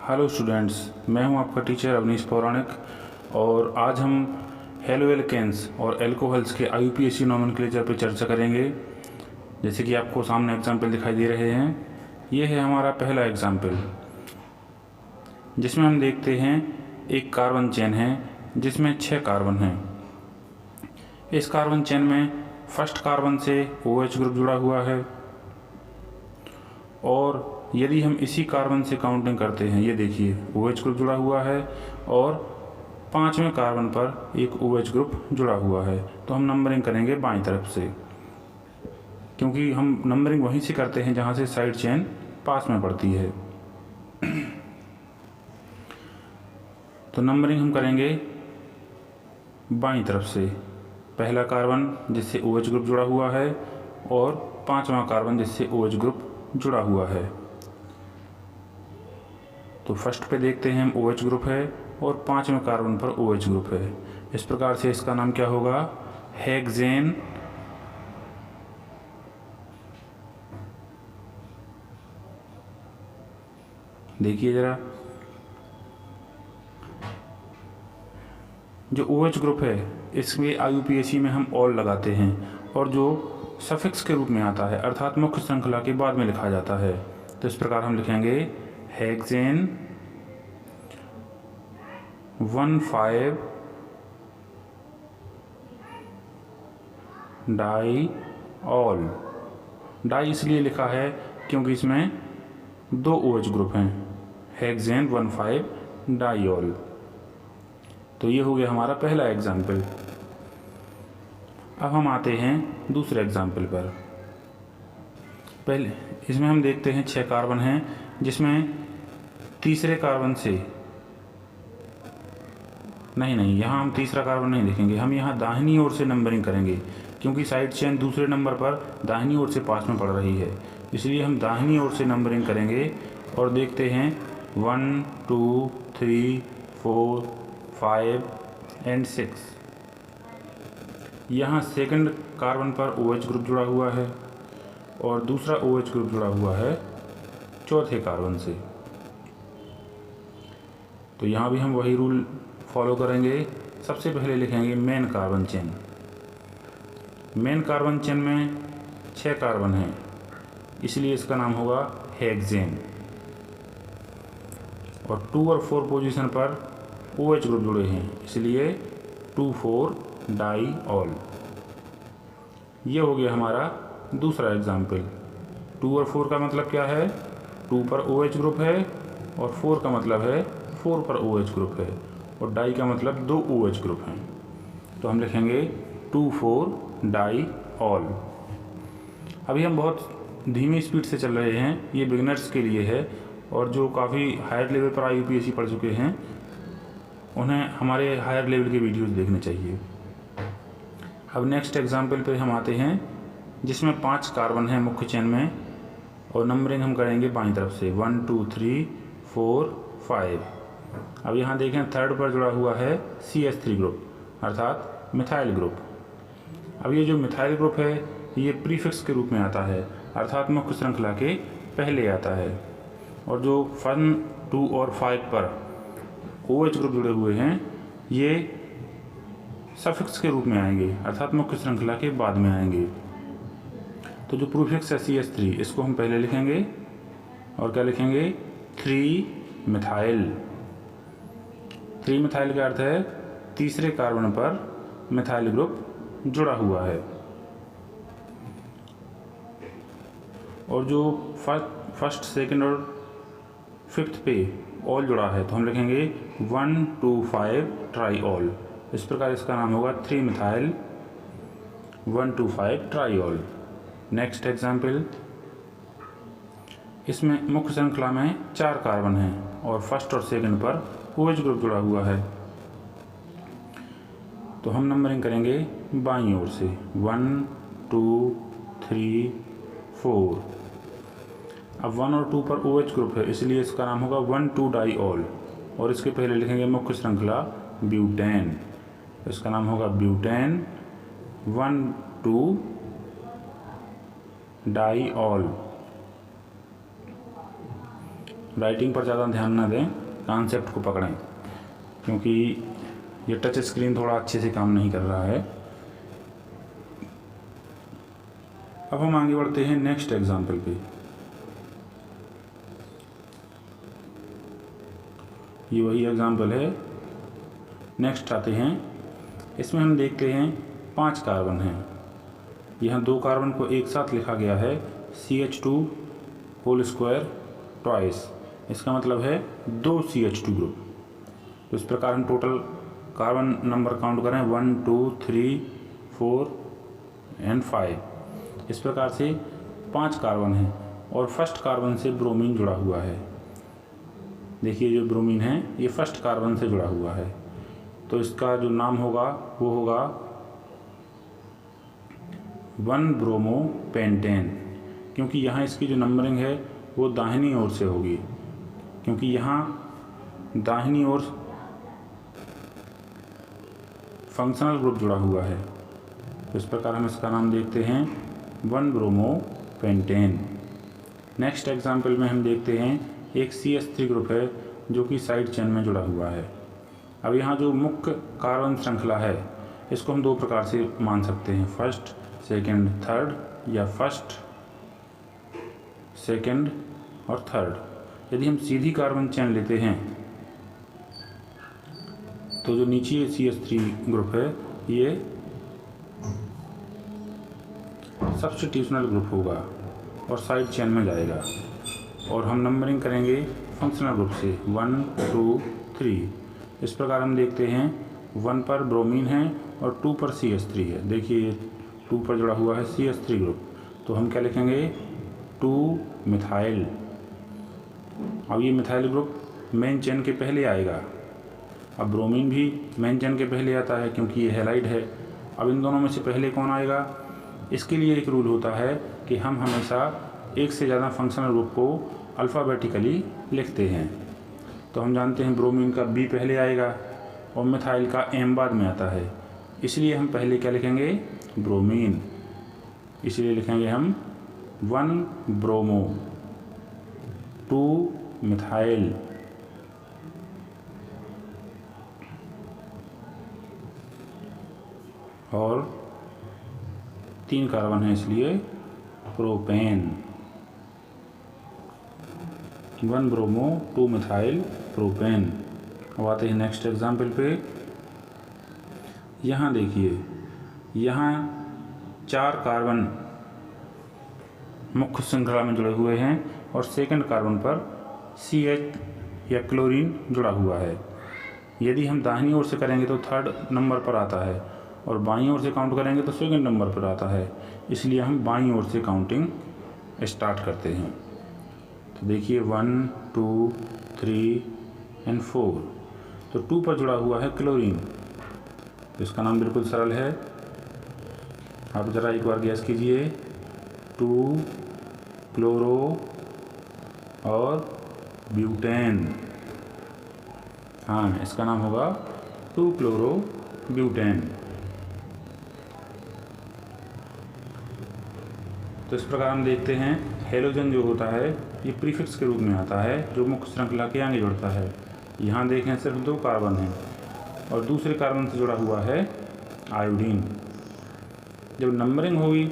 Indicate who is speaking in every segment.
Speaker 1: Hello students, मैं हूं आपका टीचर अवनीश पौराणिक और आज हम हेलो एल्केन्स और एल्कोहल्स के IUPAC नोमेनक्लेचर पर चर्चा करेंगे। जैसे कि आपको सामने एग्जाम्पल दिखाई दे रहे हैं, ये है हमारा पहला एग्जाम्पल, जिसमें हम देखते हैं एक कार्बन चेन है जिसमें 6 कार्बन हैं। इस कार्बन चेन में फर्स्ट कार्बन से OH ग्रुप जुड़ा हुआ है और यदि हम इसी कार्बन से काउंटिंग करते हैं, ये देखिए OH ग्रुप जुड़ा हुआ है और 5वें कार्बन पर एक OH ग्रुप जुड़ा हुआ है। तो हम नंबरिंग करेंगे बाईं तरफ से, क्योंकि हम नंबरिंग वहीं से करते हैं जहाँ से साइड चेन पास में पड़ती है। तो नंबरिंग हम करेंगे बाईं तरफ से, पहला कार्बन जिससे OH ग्रुप जुड़ा हुआ है और 5वां कार्बन जिससे OH ग्रुप जुड़ा हुआ है। तो फर्स्ट पे देखते हैं हम OH ग्रुप है और 5वें कार्बन पर OH ग्रुप है। इस प्रकार से इसका नाम क्या होगा? हेक्सेन। देखिए जरा, जो OH ग्रुप है इसमें IUPAC में हम ऑल लगाते हैं और जो सफिक्स के रूप में आता है अर्थात मुख्य श्रृंखला के बाद में लिखा जाता है। तो इस प्रकार हम लिखेंगे हेक्सेन 1,5 डाई ऑल। डाई इसलिए लिखा है क्योंकि इसमें 2 OH ग्रुप हैं, हेक्सेन 1,5 डाई ऑल। तो ये हो गया हमारा पहला एग्जाम्पल। अब हम आते हैं दूसरे एग्जाम्पल पर। पहले इसमें हम देखते हैं 6 कार्बन हैं, जिसमें तीसरे कार्बन से नहीं, यहाँ हम तीसरा कार्बन नहीं देखेंगे, हम यहाँ दाहिनी ओर से नंबरिंग करेंगे, क्योंकि साइड चेन दूसरे नंबर पर दाहिनी ओर से पास में पड़ रही है, इसलिए हम दाहिनी ओर से नंबरिंग करेंगे और देखते हैं 1 2 3 4 5 एंड 6। यहाँ सेकंड कार्बन पर OH ग्रुप जुड़ा हुआ है और दूसरा OH ग्रुप जुड़ा हुआ है चौथे कार्बन से। तो यहाँ भी हम वही रूल फॉलो करेंगे। सबसे पहले लिखेंगे main carbon chain. Main carbon chain में 6 कार्बन हैं, इसलिए इसका नाम होगा हेक्सेन। और 2 और 4 पोजीशन पर OH ग्रुप जुड़े हैं, इसलिए 2,4 डाई ऑल। ये हो गया हमारा दूसरा एग्जाम्पल। 2 और 4 का मतलब क्या है? 2 पर OH ग्रुप है और 4 का मतलब है 4 पर OH ग्रुप है और डाई का मतलब 2 OH ग्रुप हैं। तो हम लिखेंगे 2,4 डाई ऑल। अभी हम बहुत धीमी स्पीड से चल रहे हैं, ये बिगिनर्स के लिए है और जो काफ़ी हायर लेवल पर IUPAC पढ़ चुके हैं उन्हें हमारे हायर लेवल के वीडियोस देखने चाहिए। अब नेक्स्ट एग्जाम्पल पे हम आते हैं, जिसमें 5 कार्बन हैं मुख्य चेन में और नंबरिंग हम करेंगे बाईं तरफ से 1 2 3 4 5। अब यहाँ देखें थर्ड पर जुड़ा हुआ है CH3 ग्रुप अर्थात मिथाइल ग्रुप। अब ये जो मिथाइल ग्रुप है ये प्रीफिक्स के रूप में आता है अर्थात मुख्य श्रृंखला के पहले आता है, और जो 1 2 और 5 पर OH ग्रुप जुड़े हुए हैं ये सफिक्स के रूप में आएंगे अर्थात मुख्य श्रृंखला के बाद में आएंगे। तो जो प्रीफिक्स है CH3 इसको हम पहले लिखेंगे और क्या लिखेंगे 3 मिथाइल। 3 मिथाइल का अर्थ है तीसरे कार्बन पर मिथाइल ग्रुप जुड़ा हुआ है। और जो फर्स्ट सेकंड और फिफ्थ पे ऑल जुड़ा है तो हम लिखेंगे 1 2 5 ट्राई ऑल। इस प्रकार इसका नाम होगा 3 methyl 1 2 5 try all. Next example, इसमें मुख्य श्रृंखला में 4 कार्बन हैं और फर्स्ट और सेकंड पर OH ग्रुप जुड़ा हुआ है। तो हम नंबरिंग करेंगे बाईं ओर से 1 2 3 4। अब 1 और 2 पर OH ग्रुप है, इसलिए इसका नाम होगा 1 2 डाई ऑल और इसके पहले लिखेंगे मुख्य श्रृंखला ब्यूटेन। इसका नाम होगा ब्यूटेन 1 2 डाई ऑल। राइटिंग पर ज़्यादा ध्यान ना दें, कॉन्सेप्ट को पकड़ें, क्योंकि ये टच स्क्रीन थोड़ा अच्छे से काम नहीं कर रहा है। अब हम आगे बढ़ते हैं नेक्स्ट एग्जाम्पल पे। ये वही एग्जाम्पल है। नेक्स्ट आते हैं, इसमें हम देखते हैं 5 कार्बन हैं। यहाँ 2 कार्बन को एक साथ लिखा गया है CH2 होल स्क्वायर ट्वाइस। इसका मतलब है 2 CH2 ग्रुप। तो इस प्रकार हम टोटल कार्बन नंबर काउंट करें 1 2 3 4 एंड 5। इस प्रकार से 5 कार्बन हैं और फर्स्ट कार्बन से ब्रोमीन जुड़ा हुआ है। देखिए जो ब्रोमीन है ये फर्स्ट कार्बन से जुड़ा हुआ है, तो इसका जो नाम होगा वो होगा 1 ब्रोमो पेंटेन, क्योंकि यहाँ इसकी जो नंबरिंग है वो दाहिनी ओर से होगी, क्योंकि यहाँ दाहिनी ओर फंक्शनल ग्रुप जुड़ा हुआ है। तो इस प्रकार हम इसका नाम देखते हैं 1 ब्रोमो पेंटेन। नेक्स्ट एग्जाम्पल में हम देखते हैं एक CH3 ग्रुप है जो कि साइड चेन में जुड़ा हुआ है। अब यहाँ जो मुख्य कार्बन श्रृंखला है इसको हम 2 प्रकार से मान सकते हैं, फर्स्ट सेकंड थर्ड, या फर्स्ट सेकंड और थर्ड। यदि हम सीधी कार्बन चेन लेते हैं तो जो नीचे CH3 ग्रुप है ये सब्स्टिट्यूशनल ग्रुप होगा और साइड चेन में जाएगा, और हम नंबरिंग करेंगे फंक्शनल ग्रुप से 1 2 3। इस प्रकार हम देखते हैं 1 पर ब्रोमीन है और 2 पर CH3 है। देखिए 2 पर जुड़ा हुआ है CH3 ग्रुप, तो हम क्या लिखेंगे 2 मिथाइल। अब ये मिथाइल ग्रुप मेन चेन के पहले आएगा। अब ब्रोमीन भी मेन चेन के पहले आता है क्योंकि ये हैलाइड है। अब इन दोनों में से पहले कौन आएगा? इसके लिए एक रूल होता है कि हम हमेशा एक से ज़्यादा फंक्शनल ग्रुप को अल्फ़ाबेटिकली लिखते हैं। तो हम जानते हैं ब्रोमीन का B पहले आएगा और मिथाइल का M बाद में आता है, इसलिए हम पहले क्या लिखेंगे? ब्रोमीन। इसलिए लिखेंगे हम 1 ब्रोमो 2 मिथाइल। और 3 कार्बन है इसलिए प्रोपेन। 1 bromo 2 methyl propane. अब आते हैं नेक्स्ट एग्जाम्पल पे। यहाँ देखिए, यहाँ 4 कार्बन मुख्य श्रृंखला में जुड़े हुए हैं और सेकंड कार्बन पर CH या क्लोरीन जुड़ा हुआ है। यदि हम दाहिनी ओर से करेंगे तो थर्ड नंबर पर आता है और बाईं ओर से काउंट करेंगे तो सेकंड नंबर पर आता है, इसलिए हम बाईं ओर से काउंटिंग स्टार्ट करते हैं। तो देखिए 1 2 3 एंड 4। तो 2 पर जुड़ा हुआ है क्लोरीन, इसका नाम बिल्कुल सरल है। आप ज़रा एक बार गैस कीजिए, 2 क्लोरो और ब्यूटेन। हाँ, इसका नाम होगा 2 क्लोरो ब्यूटेन। तो इस प्रकार हम देखते हैं हेलोजन जो होता है ये प्रीफिक्स के रूप में आता है जो मुख्य श्रृंखला के आगे जुड़ता है। यहाँ देखें सिर्फ 2 कार्बन हैं और दूसरे कार्बन से जुड़ा हुआ है आयोडीन। जब नंबरिंग होगी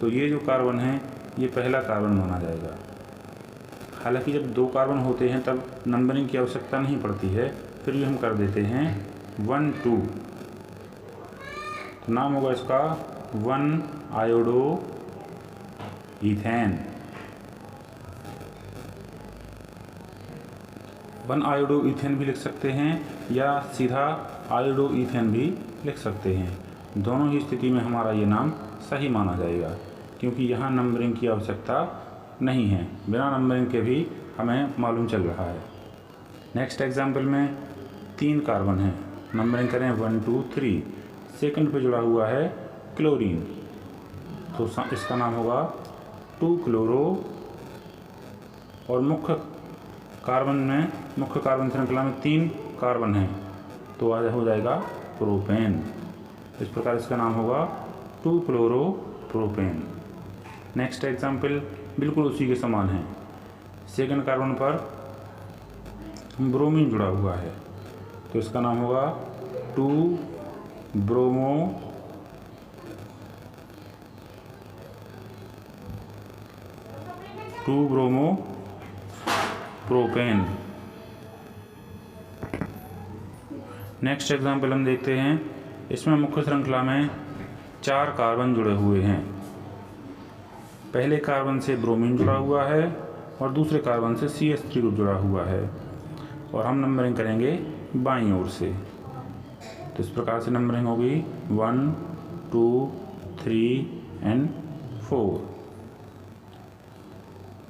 Speaker 1: तो ये जो कार्बन है ये पहला कार्बन माना जाएगा। हालांकि जब 2 कार्बन होते हैं तब नंबरिंग की आवश्यकता नहीं पड़ती है, फिर भी हम कर देते हैं 1 2। तो नाम होगा इसका 1 आयोडो ईथेन। 1 आयोडो ईथेन भी लिख सकते हैं या सीधा आयोडो ईथेन भी लिख सकते हैं। दोनों ही स्थिति में हमारा ये नाम सही माना जाएगा, क्योंकि यहाँ नंबरिंग की आवश्यकता नहीं है, बिना नंबरिंग के भी हमें मालूम चल रहा है। नेक्स्ट एग्जाम्पल में 3 कार्बन हैं, नंबरिंग करें 1 2 3। सेकंड पे जुड़ा हुआ है क्लोरीन, तो इसका नाम होगा 2 क्लोरो। और मुख्य कार्बन श्रृंखला में 3 कार्बन हैं, तो आज हो जाएगा प्रोपेन। इस प्रकार इसका नाम होगा 2 क्लोरो प्रोपेन। नेक्स्ट एग्जाम्पल बिल्कुल उसी के समान है। सेकंड कार्बन पर ब्रोमीन जुड़ा हुआ है, तो इसका नाम होगा 2-ब्रोमो-प्रोपेन। नेक्स्ट एग्जाम्पल हम देखते हैं। इसमें मुख्य श्रृंखला में 4 कार्बन जुड़े हुए हैं। पहले कार्बन से ब्रोमीन जुड़ा हुआ है और दूसरे कार्बन से CH3 ग्रुप जुड़ा हुआ है, और हम नंबरिंग करेंगे बाईं ओर से। तो इस प्रकार से नंबरिंग होगी 1 2 3 एंड 4।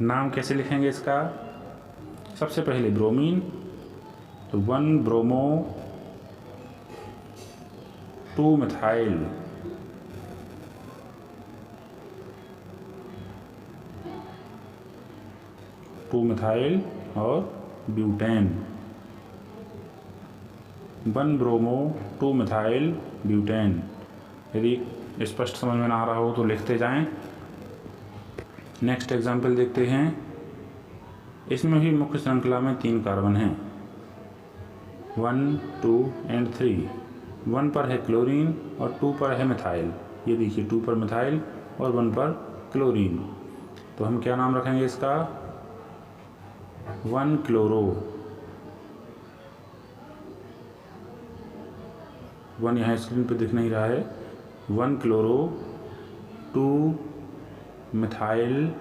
Speaker 1: नाम कैसे लिखेंगे इसका? सबसे पहले ब्रोमीन, तो 1 ब्रोमो 2 मिथाइल, और ब्यूटेन। 1 bromo 2 methyl butane. यदि स्पष्ट समझ में ना आ रहा हो तो लिखते जाएं। नेक्स्ट एग्जाम्पल देखते हैं। इसमें भी मुख्य श्रृंखला में 3 कार्बन हैं, 1 2 एंड 3। 1 पर है क्लोरीन और 2 पर है मिथाइल। ये देखिए 2 पर मिथाइल और 1 पर क्लोरीन। तो हम क्या नाम रखेंगे इसका? 1 क्लोरो। 1 यहाँ स्क्रीन पे दिख नहीं रहा है। 1 क्लोरो 2 मिथाइल,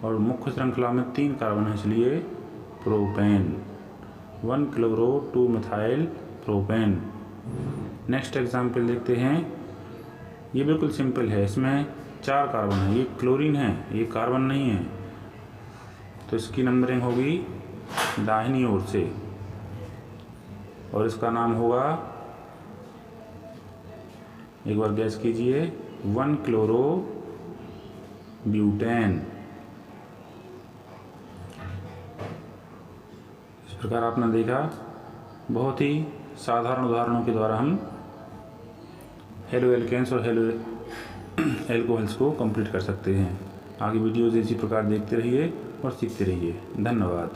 Speaker 1: और मुख्य श्रृंखला में 3 कार्बन है इसलिए propane. 1 chloro 2 methyl propane. Next example देखते हैं। ये बिल्कुल सिंपल है। इसमें 4 कार्बन है। ये क्लोरीन है, ये कार्बन नहीं है, तो इसकी नंबरिंग होगी दाहिनी ओर से, और इसका नाम होगा, एक बार गैस कीजिए, 1 क्लोरो ब्यूटेन। इस प्रकार आपने देखा, बहुत ही साधारण उदाहरणों के द्वारा हम हेलो एल्केन्स और हेलो एल्कोहल्स को कंप्लीट कर सकते हैं। आगे वीडियोज़ इसी प्रकार देखते रहिए और सीखते रहिए। धन्यवाद।